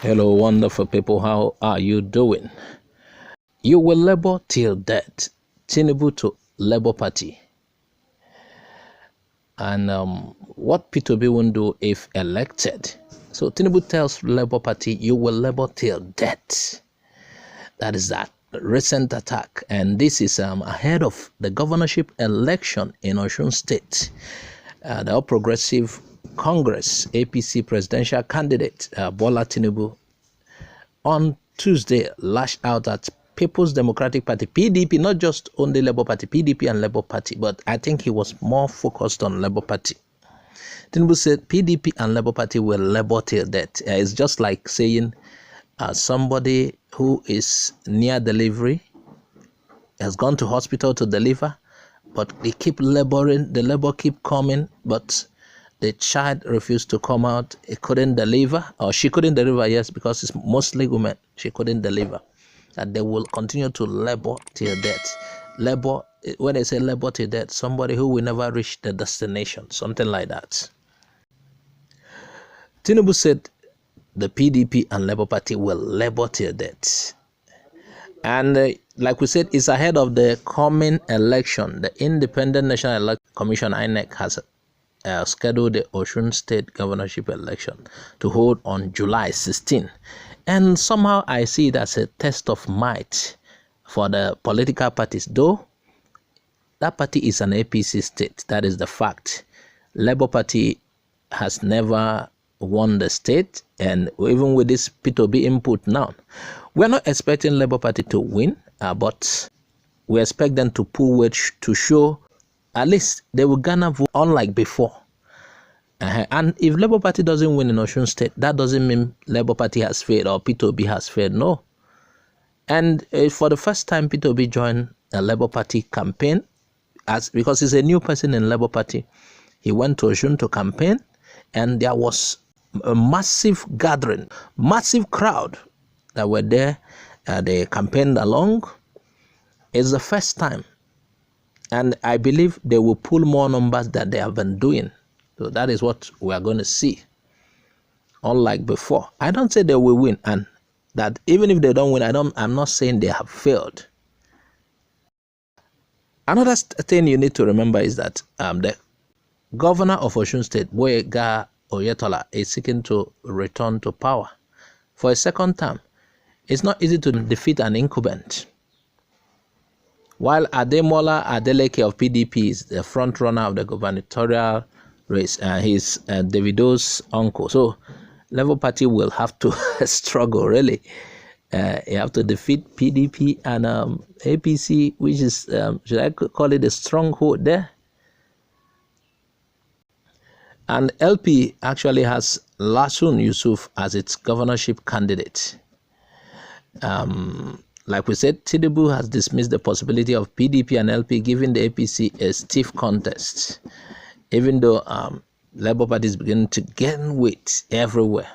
Hello, wonderful people. How are you doing? You will labor till death. Tinubu to Labour Party. And what P2B won't do if elected. So Tinubu tells Labour Party, you will labor till death. That is that recent attack. And this is ahead of the governorship election in Osun State. The All Progressive Congress, APC presidential candidate, Bola Tinubu, on Tuesday lashed out at People's Democratic Party, PDP, not just only Labour Party, PDP and Labour Party, but I think he was more focused on Labour Party. Tinubu said PDP and Labour Party will labor till death. It's just like saying somebody who is near delivery has gone to hospital to deliver, but they keep laboring, the labor keep coming, but the child refused to come out. It couldn't deliver, or she couldn't deliver, yes, because it's mostly women. She couldn't deliver. And they will continue to labor till death. Labor, when they say labor till death, somebody who will never reach the destination, something like that. Tinubu said the PDP and Labour Party will labor till death. And like we said, it's ahead of the coming election. The Independent National Election Commission, INEC, has scheduled the Osun State governorship election to hold on July 16. And somehow I see it as a test of might for the political parties, though that party is an APC state. That is the fact. Labour Party has never won the state, and even with this P2B input now, we're not expecting Labour Party to win, but we expect them to pull weight to show at least they will garner vote unlike before. And if Labour Party doesn't win in Osun State, that doesn't mean Labour Party has failed or P2B has failed. No. And for the first time, P2B joined a Labour Party campaign because he's a new person in Labour Party. He went to Osun to campaign, and there was a massive gathering, massive crowd that were there. They campaigned along. It's the first time. And I believe they will pull more numbers than they have been doing. So that is what we are going to see. Unlike before. I don't say they will win, and that even if they don't win, I'm not saying they have failed. Another thing you need to remember is that the governor of Osun State, Boyega Oyetola, is seeking to return to power for a second term. It's not easy to defeat an incumbent. While Ademola Adeleke of PDP is the front runner of the gubernatorial race, he's Davido's uncle. So Labour Party will have to struggle, really. You have to defeat PDP and APC, which is, should I call it a stronghold there? And LP actually has Lasun Yusuf as its governorship candidate. Like we said, Tinubu has dismissed the possibility of PDP and LP giving the APC a stiff contest, even though Labour Party is beginning to gain weight everywhere.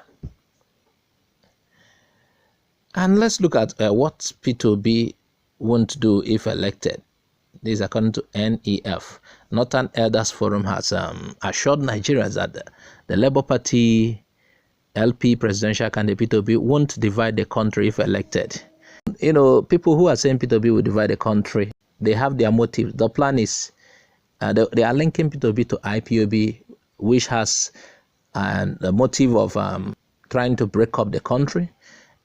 And let's look at what P2B won't do if elected. This is according to NEF. Northern Elders Forum has assured Nigerians that the Labour Party LP presidential candidate P2B won't divide the country if elected. You know, people who are saying P2B will divide the country, they have their motive. The plan is they are linking P2B to IPOB, which has the motive of trying to break up the country.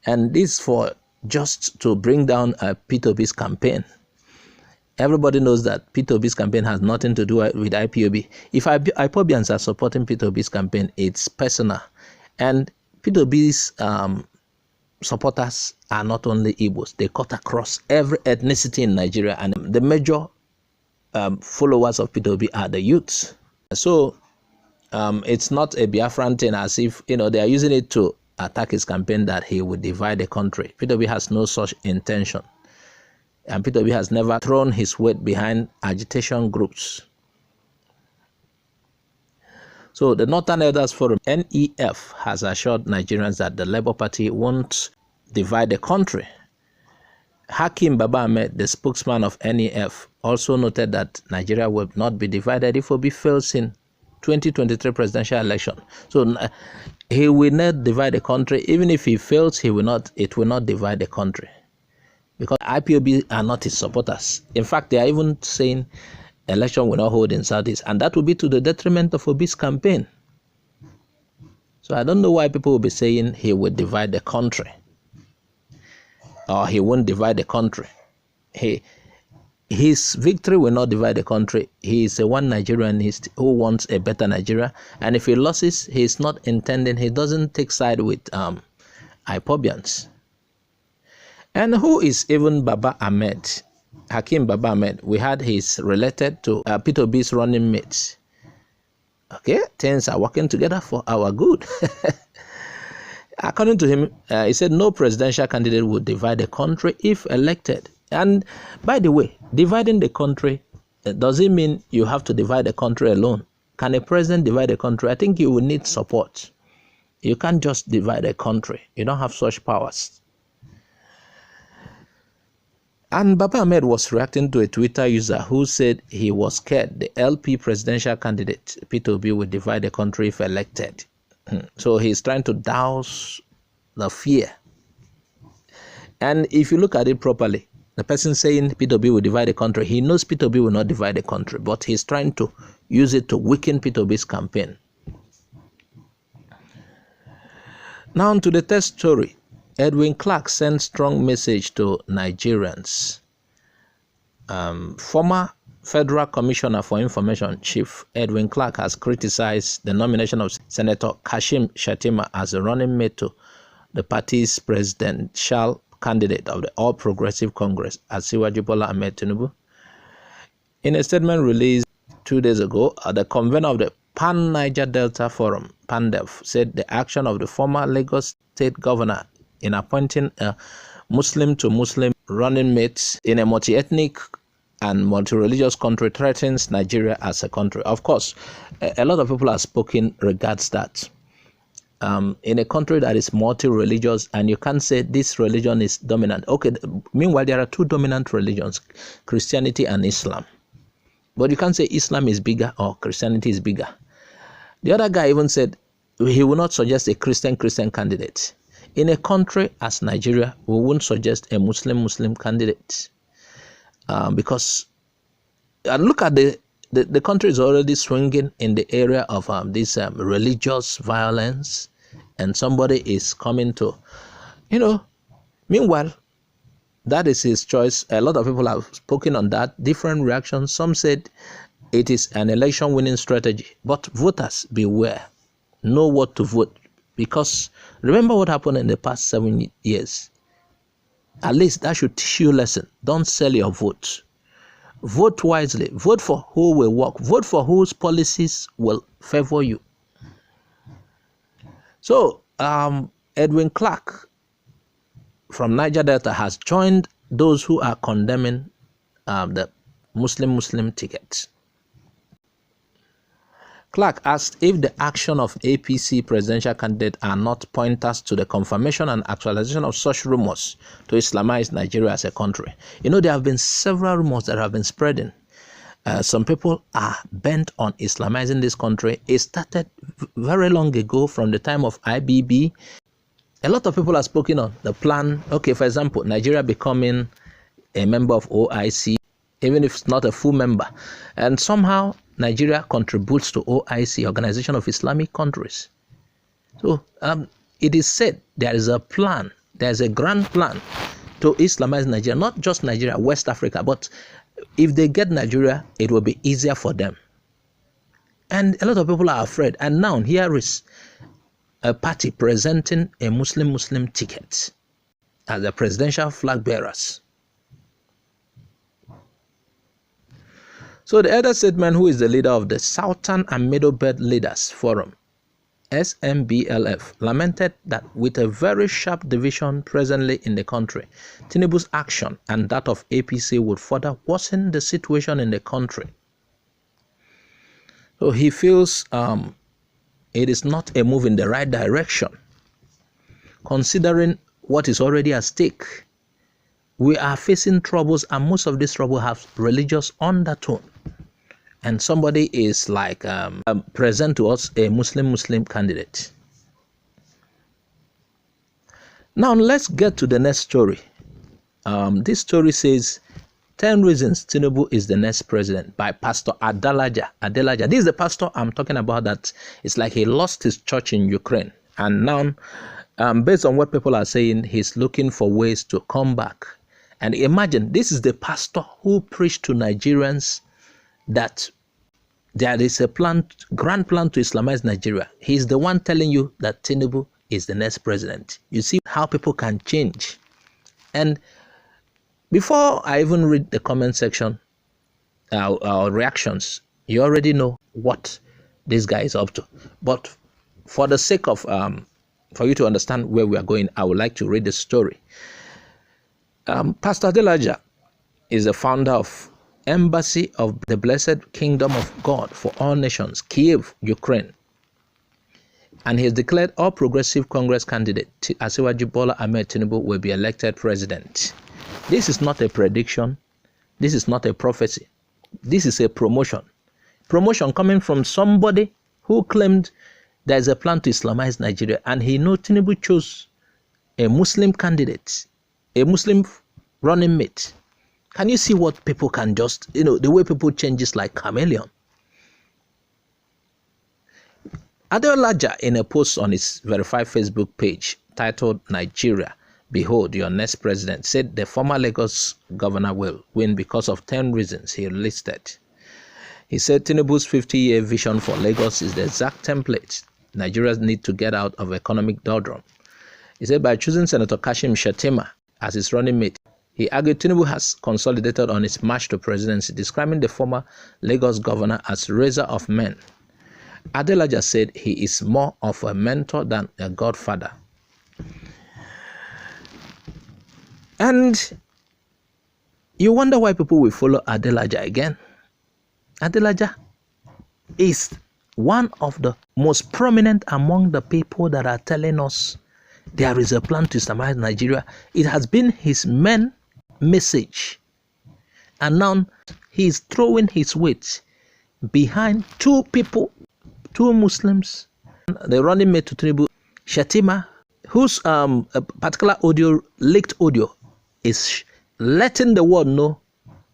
And this for just to bring down P2B's campaign. Everybody knows that P2B's campaign has nothing to do with IPOB. If IPOBians are supporting P2B's campaign, it's personal. And P2B's supporters are not only Igbos, they cut across every ethnicity in Nigeria, and the major followers of P2B are the youths. So it's not a Biafran thing, as if, you know, they are using it to attack his campaign that he would divide the country. P2B has no such intention. And P2B has never thrown his weight behind agitation groups. So the Northern Elders Forum, NEF, has assured Nigerians that the Labour Party won't divide the country. Hakim Baba Ahmed, the spokesman of NEF, also noted that Nigeria will not be divided if Obi fails in 2023 presidential election. So he will not divide the country. Even if he fails, he will not. It will not divide the country, because IPOB are not his supporters. In fact, they are even saying election will not hold in Southeast, and that will be to the detriment of Obi's campaign. So I don't know why people will be saying he will divide the country, or he won't divide the country. His victory will not divide the country. He is a one Nigerianist who wants a better Nigeria. And if he loses, he is not intending, he doesn't take side with IPOBians. And who is even Baba Ahmed? Hakim Baba Ahmed. We had he's related to Peter Obi's running mates. Okay, things are working together for our good. According to him, he said no presidential candidate would divide the country if elected. And by the way, dividing the country, does it mean you have to divide the country alone? Can a president divide the country? I think you will need support. You can't just divide a country. You don't have such powers. And Baba Ahmed was reacting to a Twitter user who said he was scared the LP presidential candidate, Peter Obi, would divide the country if elected. So he's trying to douse the fear. And if you look at it properly, the person saying Peter Obi will divide the country, he knows Peter Obi will not divide the country, but he's trying to use it to weaken Peter Obi's campaign. Now to the test story. Edwin Clark sent strong message to Nigerians. Former Federal Commissioner for Information Chief Edwin Clark has criticized the nomination of Senator Kashim Shettima as a running mate to the party's presidential candidate of the All Progressive Congress, Asiwaju Bola Ahmed Tinubu. In a statement released 2 days ago, the convener of the Pan-Niger Delta Forum, PANDEF, said the action of the former Lagos State Governor in appointing a Muslim-to-Muslim running mate in a multi-ethnic and multi-religious country threatens Nigeria as a country. Of course, a lot of people have spoken regards that. In a country that is multi-religious, and you can't say this religion is dominant. Okay, meanwhile, there are two dominant religions, Christianity and Islam. But you can't say Islam is bigger or Christianity is bigger. The other guy even said he will not suggest a Christian candidate. In a country as Nigeria, we won't suggest a Muslim candidate. Because look at the country is already swinging in the area of this religious violence, and somebody is coming to, meanwhile, that is his choice. A lot of people have spoken on that, different reactions. Some said it is an election winning strategy, but voters beware, know what to vote, because remember what happened in the past 7 years. At least that should teach you a lesson. Don't sell your vote. Vote wisely. Vote for who will work. Vote for whose policies will favor you. So, Edwin Clark from Niger Delta has joined those who are condemning the Muslim ticket. Clark asked if the action of APC presidential candidate are not pointers to the confirmation and actualization of such rumors to Islamize Nigeria as a country. There have been several rumors that have been spreading. Some people are bent on Islamizing this country. It started very long ago from the time of IBB. A lot of people have spoken on the plan. Okay, for example, Nigeria becoming a member of OIC, even if it's not a full member. And somehow Nigeria contributes to OIC, Organization of Islamic Countries. So it is said there is a plan, there is a grand plan to Islamize Nigeria, not just Nigeria, West Africa, but if they get Nigeria, it will be easier for them. And a lot of people are afraid. And now here is a party presenting a Muslim ticket as the presidential flag bearers. So the elder statesman, who is the leader of the Southern and Middle Belt Leaders Forum, SMBLF, lamented that with a very sharp division presently in the country, Tinubu's action and that of APC would further worsen the situation in the country. So he feels it is not a move in the right direction, considering what is already at stake. We are facing troubles, and most of these troubles have religious undertone. And somebody is like present to us a Muslim candidate. Now let's get to the next story. This story says 10 reasons Tinubu is the next president by Pastor Adelaja. This is the pastor I'm talking about that it's like he lost his church in Ukraine. And now, based on what people are saying, he's looking for ways to come back. And imagine, this is the pastor who preached to Nigerians that there is a grand plan to Islamize Nigeria. He's the one telling you that Tinubu is the next president. You see how people can change. And before I even read the comment section, our reactions, you already know what this guy is up to. But for the sake of, for you to understand where we are going, I would like to read the story. Pastor Adelaja is the founder of Embassy of the Blessed Kingdom of God for All Nations, Kiev, Ukraine. And he has declared all Progressive Congress candidate Asiwaju Bola Ahmed Tinubu will be elected president. This is not a prediction. This is not a prophecy. This is a promotion. Promotion coming from somebody who claimed there is a plan to Islamize Nigeria. And he knows Tinubu chose a Muslim candidate, a Muslim running mate. Can you see what people can just, the way people change is like chameleon. Adelaja, in a post on his verified Facebook page titled Nigeria, Behold Your Next President, said the former Lagos governor will win because of 10 reasons he listed. He said Tinubu's 50-year vision for Lagos is the exact template Nigerians need to get out of economic doldrum. He said by choosing Senator Kashim Shettima as his running mate, he argued Tinubu has consolidated on his march to presidency, describing the former Lagos governor as raiser of men. Adelaja said he is more of a mentor than a godfather. And you wonder why people will follow Adelaja again. Adelaja is one of the most prominent among the people that are telling us there is a plan to Islamize Nigeria. It has been his main message. And now he is throwing his weight behind two people, two Muslims, the running mate to Tinubu, Shettima, whose a particular leaked audio is letting the world know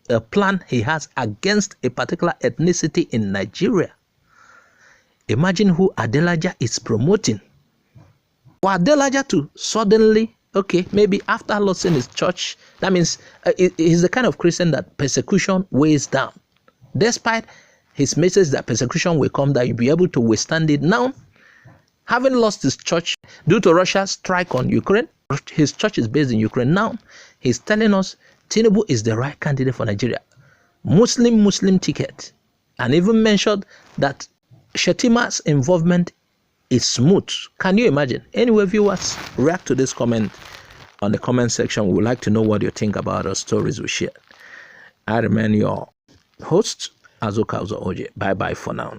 a plan he has against a particular ethnicity in Nigeria. Imagine who Adelaja is promoting. For Adelaja to suddenly, maybe after losing his church, that means he's the kind of Christian that persecution weighs down. Despite his message that persecution will come, that you'll be able to withstand it. Now, having lost his church due to Russia's strike on Ukraine, his church is based in Ukraine. Now, he's telling us Tinubu is the right candidate for Nigeria. Muslim ticket. And even mentioned that Shettima's involvement is smooth. Can you imagine? Anyway, viewers, react to this comment on the comment section. We would like to know what you think about our stories we share. I remain your host, Azuka Oje. Bye-bye for now.